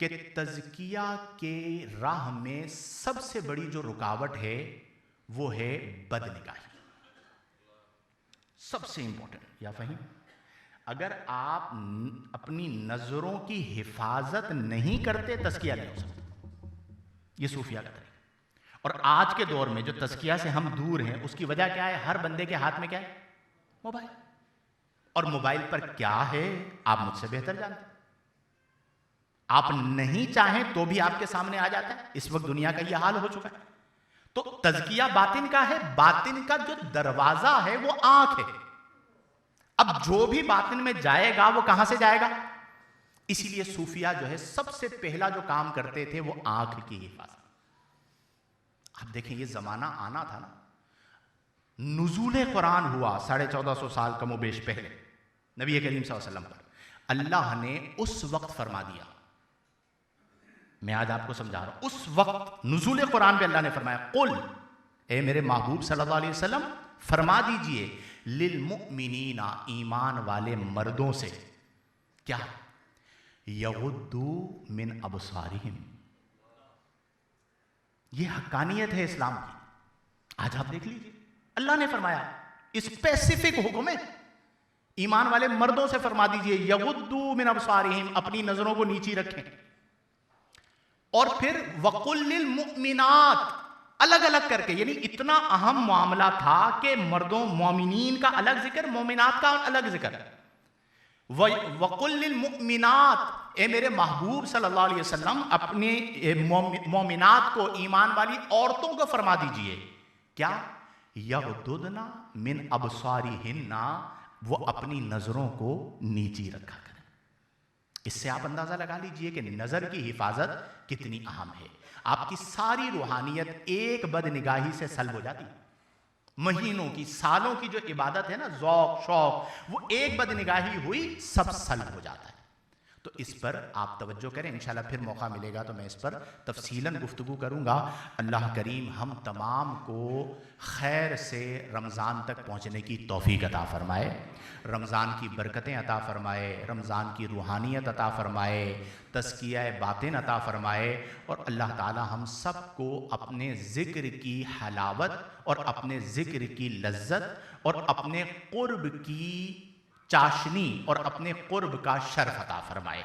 کہ تزکیہ کے راہ میں سب سے بڑی جو رکاوٹ ہے وہ ہے بد نگاہی. سب سے امپورٹنٹ. یا فہیم؟ اگر آپ اپنی نظروں کی حفاظت نہیں کرتے تزکیہ نہیں ہو سکتا. یہ صوفیہ کا طریقہ. اور آج کے دور میں جو تزکیہ سے ہم دور ہیں اس کی وجہ کیا ہے؟ ہر بندے کے ہاتھ میں کیا ہے؟ موبائل. اور موبائل پر کیا ہے آپ مجھ سے بہتر جانتے ہیں. آپ نہیں چاہیں تو بھی آپ کے سامنے آ جاتا ہے. اس وقت دنیا کا یہ حال ہو چکا ہے. تو تزکیہ باطن کا ہے. باطن کا جو دروازہ ہے وہ آنکھ ہے. اب جو بھی باطن میں جائے گا وہ کہاں سے جائے گا؟ اسی لیے صوفیہ جو ہے سب سے پہلا جو کام کرتے تھے وہ آنکھ کی حفاظت. اب دیکھیں یہ زمانہ آنا تھا نا. نزول قرآن ہوا 1450 سال کم و بیش پہلے نبی کریم صلی اللہ علیہ وسلم پر. اللہ نے اس وقت فرما دیا. میں آج آپ کو سمجھا رہا ہوں. اس وقت نزول قرآن پہ اللہ نے فرمایا قل، اے میرے محبوب صلی اللہ علیہ وسلم فرما دیجئے، للمؤمنین، ایمان والے مردوں سے، کیا؟ یغضوا من ابصارہم. یہ حقانیت ہے اسلام کی. آج آپ دیکھ لیجئے اللہ نے فرمایا اسپیسیفک حکم ہے. ایمان والے مردوں سے فرما دیجئے یغضوا من ابصارہم، اپنی نظروں کو نیچی رکھیں. اور پھر وقل للمؤمنات، الگ الگ کر کے، یعنی اتنا اہم معاملہ تھا کہ مردوں مومنین کا الگ ذکر، مومنات کا الگ ذکر. وقل للمؤمنات، اے میرے محبوب صلی اللہ علیہ وسلم اپنے مومنات کو، ایمان والی عورتوں کو فرما دیجئے کیا؟ یغضضن من ابصارہن، وہ اپنی نظروں کو نیچی رکھا کریں. اس سے آپ اندازہ لگا لیجئے کہ نظر کی حفاظت کتنی اہم ہے. آپ کی ساری روحانیت ایک بد نگاہی سے سلب ہو جاتی. مہینوں کی، سالوں کی جو عبادت ہے نا، ذوق شوق، وہ ایک بد نگاہی ہوئی سب سلب ہو جاتا ہے. تو اس پر آپ توجہ کریں. انشاءاللہ پھر موقع ملے گا تو میں اس پر تفصیلاً گفتگو کروں گا. اللہ کریم ہم تمام کو خیر سے رمضان تک پہنچنے کی توفیق عطا فرمائے، رمضان کی برکتیں عطا فرمائے، رمضان کی روحانیت عطا فرمائے، تزکیہ باطن عطا فرمائے. اور اللہ تعالی ہم سب کو اپنے ذکر کی حلاوت اور اپنے ذکر کی لذت اور اپنے قرب کی چاشنی اور اپنے قرب کا شرف عطا فرمائے.